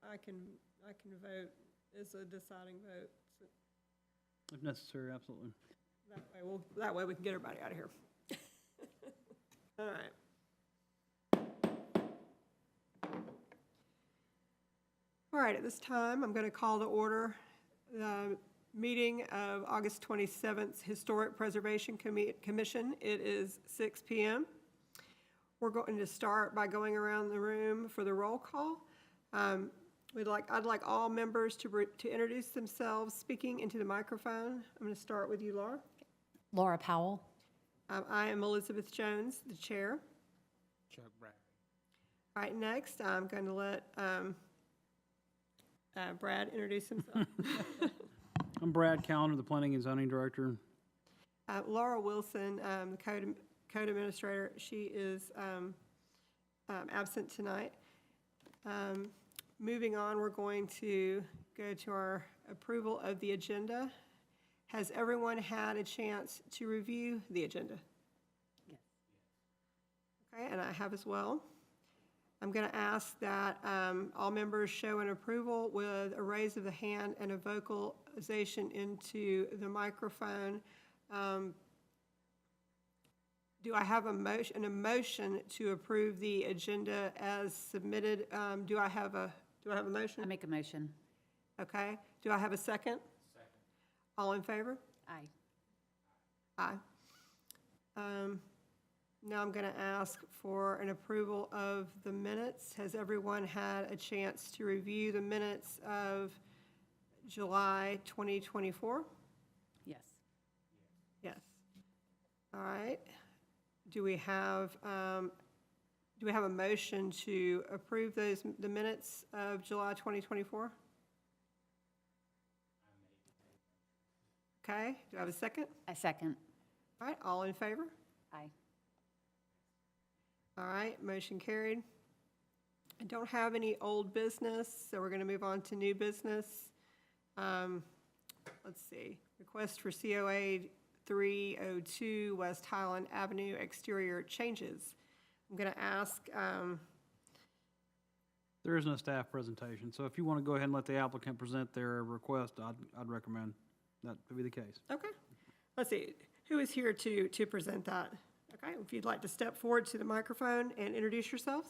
I can vote as a deciding vote. So If necessary, absolutely. that way we can get everybody out of here. All right. All right, at this time, I'm going to call to order the meeting of August 27th Historic Preservation Commission. It is 6 p.m. We're going to start by going around the room for the roll call. I'd like all members to introduce themselves, speaking into the microphone. I'm going to start with you, Laura. Laura Powell. I am Elizabeth Jones, the chair. Chuck Bradley. All right, next, I'm going to let Brad introduce himself. I'm Brad Callender, the Planning and Zoning Director. Laura Wilson, the code administrator, she is absent tonight. Moving on, we're going to go to our approval of the agenda. Has everyone had a chance to review the agenda? Yes. Okay, and I have as well. I'm going to ask that all members show an approval with a raise of the hand and a vocalization into the microphone. Do I have a motion to approve the agenda as submitted? Do I have a motion? I make a motion. Okay. Do I have a second? Second. All in favor? Aye. Aye. Now I'm going to ask for an approval of the minutes. Has everyone had a chance to review the minutes of July 2024? Yes. Yes. All right. Do we have a motion to approve the minutes of July 2024? Okay. Do I have a second? I second. All right. All in favor? Aye. All right, motion carried. I don't have any old business, so we're going to move on to new business. Let's see, request for COA 302 West Highland Avenue exterior changes. I'm going to ask, There is no staff presentation, so if you want to go ahead and let the applicant present their request, I'd recommend that to be the case. okay, let's see, who is here to present that? Okay, if you'd like to step forward to the microphone and introduce yourselves.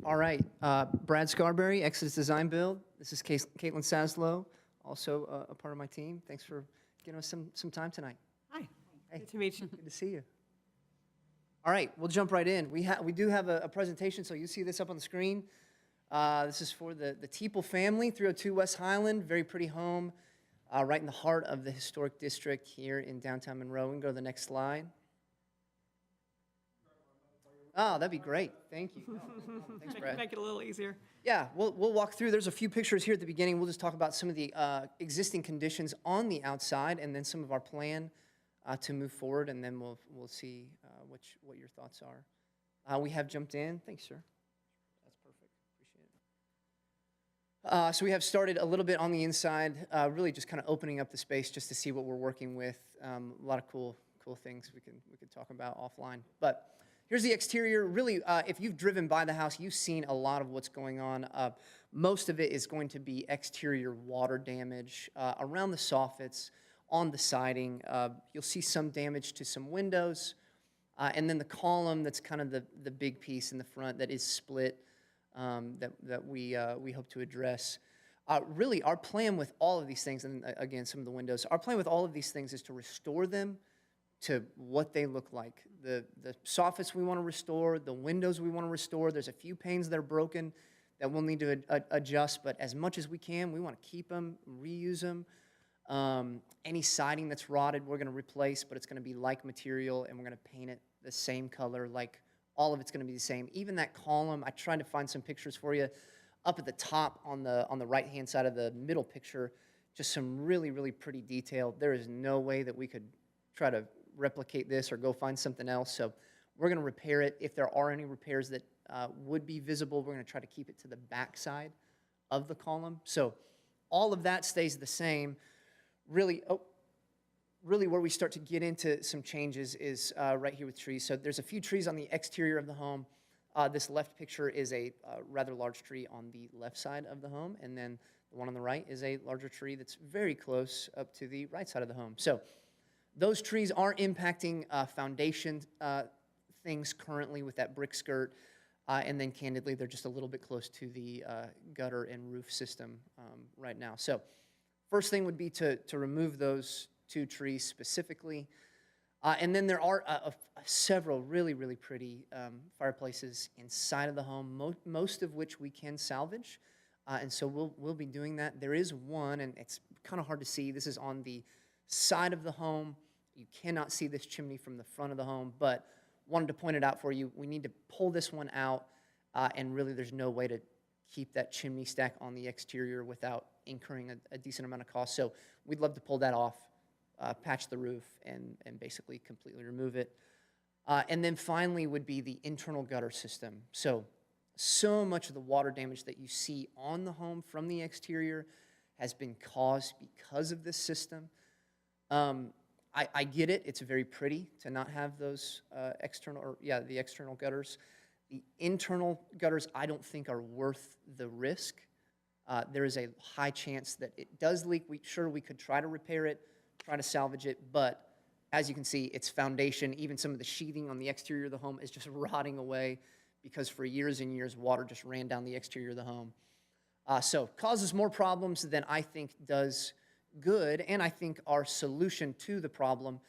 All right, Brad Scarberry, Exodus Design Build. This is Caitlin Saslow, also a part of my team. Thanks for giving us some time tonight. Hi, Hey. good to meet you. Good to see you. All right, we'll jump right in. We do have a presentation, so you see this up on the screen. This is for the Teeple family, 302 West Highland, very pretty home, right in the heart of the historic district here in downtown Monroe. We can go to the next slide. Oh, that'd be great. Thank you. Thanks, Brad. Make it a little easier. Yeah, we'll walk through. There's a few pictures here at the beginning. We'll just talk about some of the existing conditions on the outside, and then some of our plan to move forward, and then we'll see what your thoughts are. We have jumped in. Thanks, sir. That's perfect. Appreciate it. So we have started a little bit on the inside, really just kind of opening up the space just to see what we're working with. A lot of cool things we could talk about offline, but. Here's the exterior. Really, if you've driven by the house, you've seen a lot of what's going on. Most of it is going to be exterior water damage around the soffits, on the siding. You'll see some damage to some windows. And then the column, that's kind of the big piece in the front that is split that we hope to address. Really, our plan with all of these things, and again, some of the windows, our plan with all of these things is to restore them to what they look like. The soffits we want to restore, the windows we want to restore. There's a few panes that are broken that we'll need to adjust, but as much as we can, we want to keep them, reuse them. Any siding that's rotted, we're going to replace, but it's going to be like material, and we're going to paint it the same color, like all of it's going to be the same. Even that column, I tried to find some pictures for you. Up at the top on the right-hand side of the middle picture, just some really, really pretty detail. There is no way that we could try to replicate this or go find something else. So we're going to repair it. If there are any repairs that would be visible, we're going to try to keep it to the back side of the column. So all of that stays the same. Really where we start to get into some changes is right here with trees. So there's a few trees on the exterior of the home. This left picture is a rather large tree on the left side of the home, and then the one on the right is a larger tree that's very close up to the right side of the home. So those trees are impacting foundation things currently with that brick skirt, and then candidly, they're just a little bit close to the gutter and roof system right now. So first thing would be to remove those 2 trees specifically. And then there are several really, really pretty fireplaces inside of the home, most of which we can salvage. And so we'll be doing that. There is one, and it's kind of hard to see. This is on the side of the home. You cannot see this chimney from the front of the home, but wanted to point it out for you. We need to pull this one out, and really there's no way to keep that chimney stack on the exterior without incurring a decent amount of cost. So we'd love to pull that off, patch the roof, and basically completely remove it. And then finally would be the internal gutter system. So much of the water damage that you see on the home from the exterior has been caused because of this system. I get it. It's very pretty to not have those the external gutters. The internal gutters, I don't think are worth the risk. There is a high chance that it does leak. We could try to repair it, try to salvage it, but as you can see, its foundation, even some of the sheathing on the exterior of the home is just rotting away because for years and years, water just ran down the exterior of the home. So causes more problems than I think does good, and I think our solution to the problem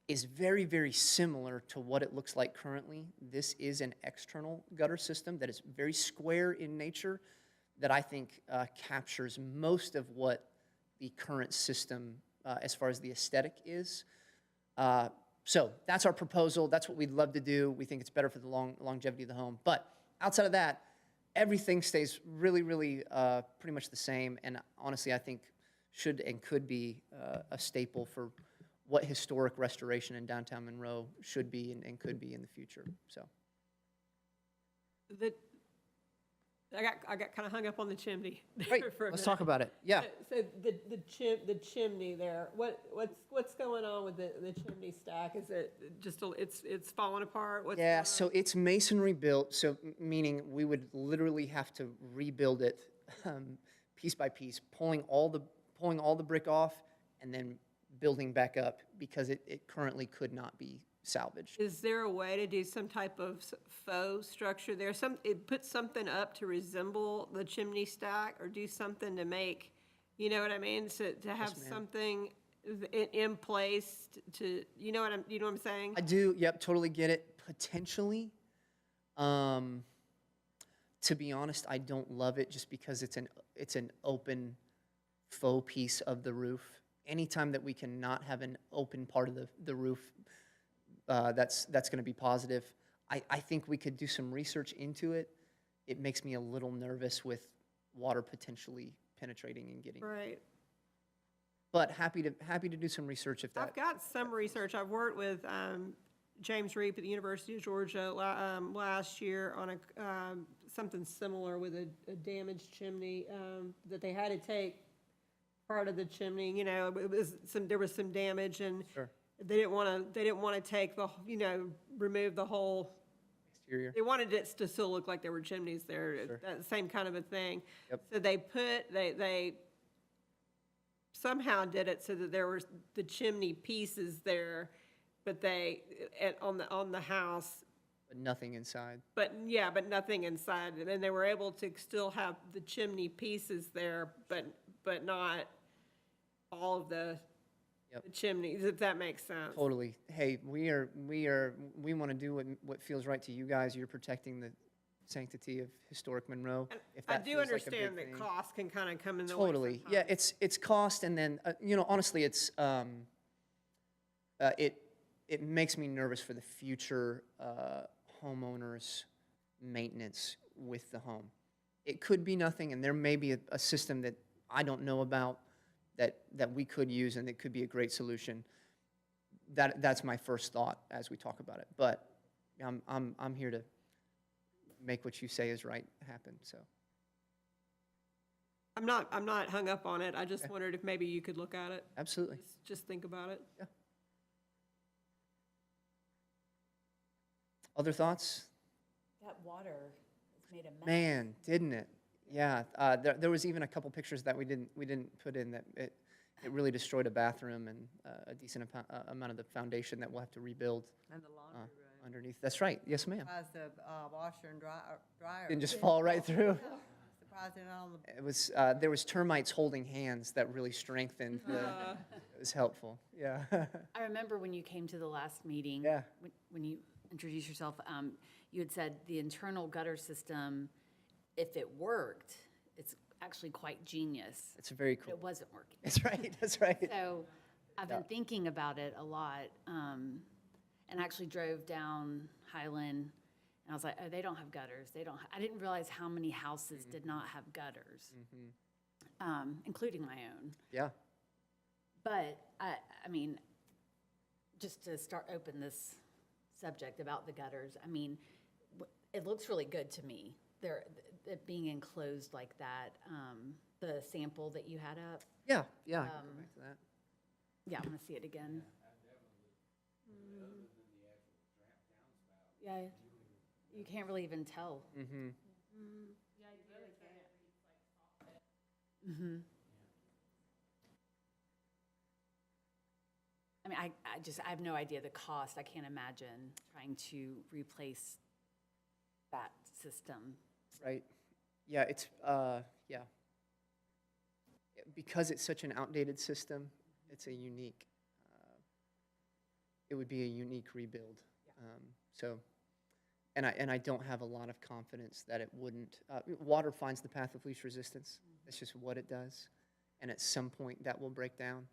is very, very similar to what it looks like currently. This is an external gutter system that is very square in nature that I think captures most of what the current system, as far as the aesthetic is. So that's our proposal. That's what we'd love to do. We think it's better for the longevity of the home. But outside of that, everything stays really, really pretty much the same, and honestly, I think should and could be a staple for what historic restoration in downtown Monroe should be and could be in the future. So I got kind of hung up on the chimney. great, for a let's minute. talk about it. Yeah. So the chimney there, what's going on with the chimney stack? Is it just it's falling apart? What's going Yeah, on? so it's masonry built, so meaning we would literally have to rebuild it piece by piece, pulling all the brick off and then building back up because it currently could not be salvaged. Is there a way to do some type of faux structure there? Put something up to resemble the chimney stack, or do something to make, you know what I mean? To have ma'am. something in place to, you know what I'm saying? I do, yep, totally get it. Potentially, to be honest, I don't love it just because it's an open faux piece of the roof. Anytime that we can not have an open part of the roof, that's going to be positive. I think we could do some research into it. It makes me a little nervous with water potentially penetrating and getting. Right. But happy to do some research if that. I've got some research. I've worked with James Reap at the University of Georgia last year on something similar with a damaged chimney that they had to take part of the chimney. You know, there was some damage, and Sure. they didn't want to take remove the whole. Exterior. They wanted it to still look like there were chimneys there. Sure. That same kind of a thing. Yep. So they somehow did it so that there were the chimney pieces there, but on the house, But nothing inside. but nothing inside. And then they were able to still have the chimney pieces there, but not all of the Yep. the chimneys, if that makes sense. Totally. Hey, we want to do what feels right to you guys. You're protecting the sanctity of historic Monroe. If I that do feels like a understand big that thing. cost can kind of come in the way. Totally. Yeah, sometimes. it's cost, and then honestly, it makes me nervous for the future homeowners' maintenance with the home. It could be nothing, and there may be a system that I don't know about that we could use, and it could be a great solution. That's my first thought as we talk about it. But I'm here to make what you say is right happen. So I'm not hung up on it. I just Okay. wondered if maybe you could look at it. absolutely. Just think about it. Other thoughts? That water has made a mess. Man, didn't it? Yeah, there was even a couple pictures that we didn't put in that it really destroyed a bathroom and a decent amount of the foundation that we'll have to rebuild And the laundry room. underneath. That's right. Yes, ma'am. Surprised the washer and dryer. Didn't just fall right through. Surprised it on the, It was there was termites holding hands that really strengthened the. It was helpful. Yeah. I remember when you came to the last meeting. Yeah. When you introduced yourself, you had said the internal gutter system, if it worked, it's actually quite genius. It's very But cool. it wasn't working. That's right. That's right. So I've been thinking about it a lot, and actually drove down Highland, and I was like, oh, they don't have gutters. I didn't realize how many houses did not have gutters, including my own. Yeah. But I mean, just to open this subject about the gutters, I mean, it looks really good to me. It being enclosed like that, the sample that you had up. Yeah. Yeah. I can go back to that. Yeah, I want to see it again. Yeah, you can't really even tell. Mm-hmm. I mean, I have no idea the cost. I can't imagine trying to replace that system. Right. Yeah, it's, yeah. Because it's such an outdated system, it's a unique, it would be a unique rebuild. So, and I don't have a lot of confidence that it wouldn't, water finds the path of least resistance. That's just what it does. And at some point, that will break down.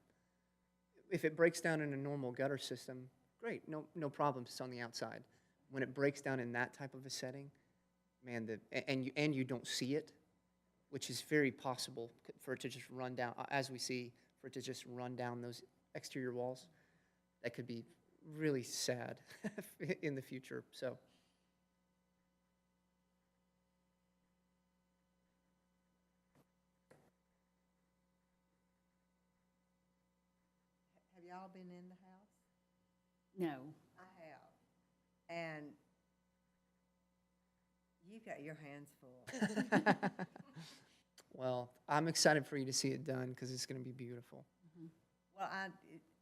If it breaks down in a normal gutter system, great, no problems, it's on the outside. When it breaks down in that type of a setting, man, and you don't see it, which is very possible for it to just run down, as we see, for it to just run down those exterior walls. That could be really sad in the future, so. have y'all been in the house? No. I have. And you've got your hands full. Well, I'm excited for you to see it done, because it's gonna be beautiful. Well,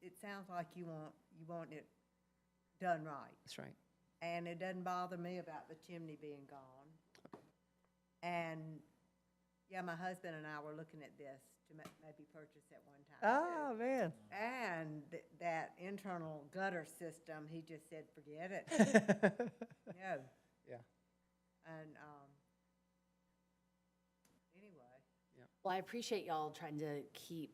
it sounds like you want it done right. That's right. And it doesn't bother me about the chimney being gone. And, yeah, my husband and I were looking at this to maybe purchase at one time. Oh, man. And that internal gutter system, he just said, forget it. No. Yeah. And, anyway, Well, I appreciate y'all trying to keep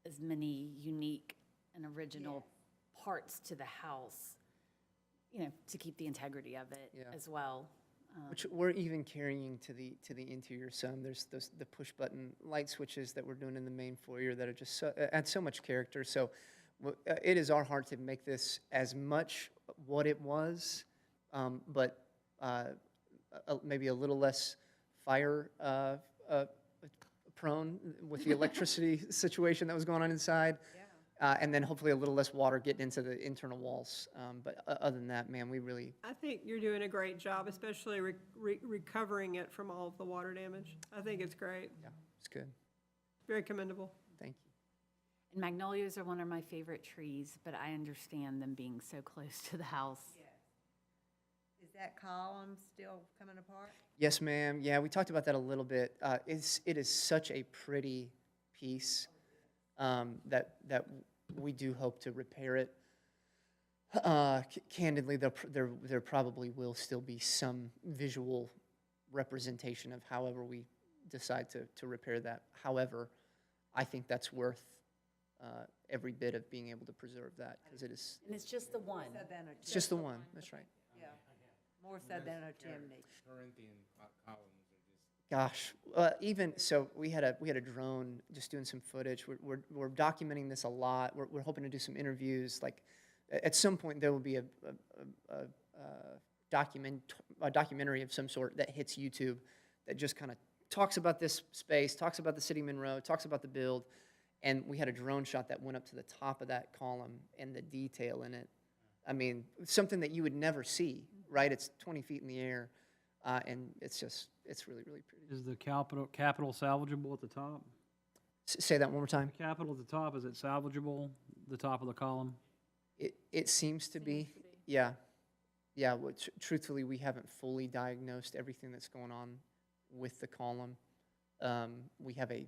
as many unique and original parts to the house, to keep the integrity of it Yeah. as well. Which we're even carrying to the interior some. There's the push button light switches that we're doing in the main foyer that are just add so much character. So it is our heart to make this as much what it was, but maybe a little less fire prone with the electricity situation that was going on inside. And then hopefully a little less water getting into the internal walls. But other than that, man, we really, I think you're doing a great job, especially recovering it from all of the water damage. I think it's great, yeah, it's good. very commendable. Thank you. And magnolias are one of my favorite trees, but I understand them being so close to the house. is that column still coming apart? Yes, ma'am. Yeah, we talked about that a little bit. It is such a pretty piece that we do hope to repair it. Candidly, there probably will still be some visual representation of however we decide to repair that. However, I think that's worth every bit of being able to preserve that, because it is, And it's just the one. So than a it's just the one, that's right. Yeah, more so than a chimney. Corinthian columns are just. Gosh, even, so we had a drone just doing some footage. We're documenting this a lot. We're hoping to do some interviews. Like, at some point, there will be a documentary of some sort that hits YouTube that just kind of talks about this space, talks about the city of Monroe, talks about the build. And we had a drone shot that went up to the top of that column and the detail in it. I mean, something that you would never see, right? It's 20 feet in the air. And it's really, really pretty. Is the capital salvageable at the top? Say that one more time. The capital at the top, is it salvageable, the top of the column? It seems to be, yeah. Yeah, truthfully, we haven't fully diagnosed everything that's going on with the column. We have a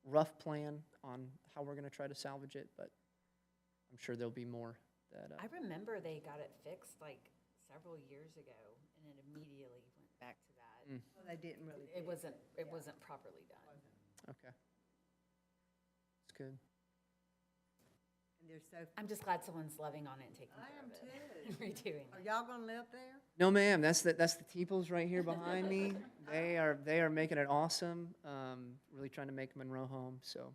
rough plan on how we're gonna try to salvage it, but I'm sure there'll be more that, I remember they got it fixed like several years ago, and it immediately went back to that. Well, they didn't really. It wasn't properly done. okay. It's good. And they're so, I'm just glad someone's loving on it and taking I care am of it. too. Redoing Are it. y'all gonna live there? No, ma'am, that's the Teeples right here behind me. They are making it awesome, really trying to make Monroe home, so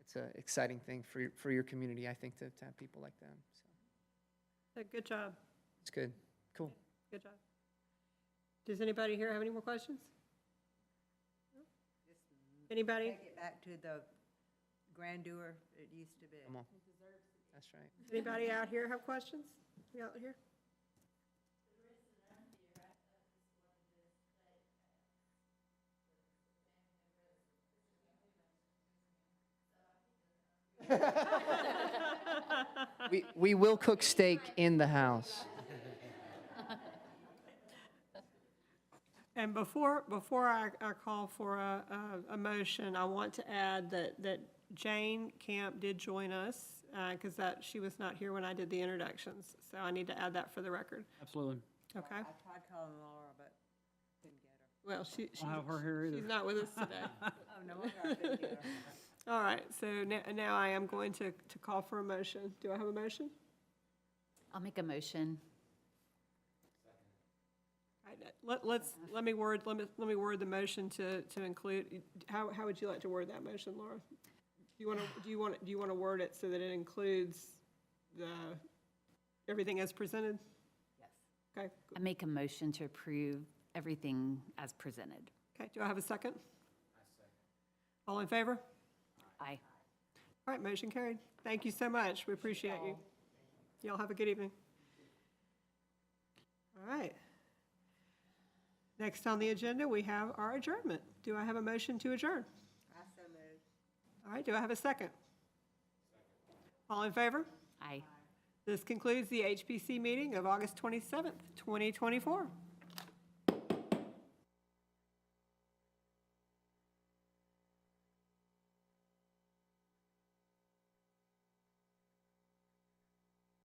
it's an exciting thing for your community, I think, to have people like them, so Good job, it's good, cool. good job. Does anybody here have any more questions? Anybody? Take it back to the grandeur it used to be. Come on, that's right. Anybody out here have questions? You out here? We will cook steak in the house. And before I call for a motion, I want to add that Jane Camp did join us, because she was not here when I did the introductions. So I need to add that for the record, Absolutely. okay? I tried calling Laura, but couldn't get her. Well, I don't have her here either. she's not with us today. Oh, no wonder I couldn't get her. All right, so now I am going to call for a motion. Do I have a motion? I'll make a motion. All right, let me word the motion to include, how would you like to word that motion, Laura? Do you want to word it so that it includes everything as presented? Yes. Okay, I make a motion to approve everything as presented. okay, do I have a second? All in favor? Aye. All right, motion carried. Thank you so much. We appreciate you. Y'all have a good evening. All right. Next on the agenda, we have our adjournment. Do I have a motion to adjourn? I so moved. All right, do I have a second? All in favor? Aye. This concludes the HPC meeting of August 27th, 2024.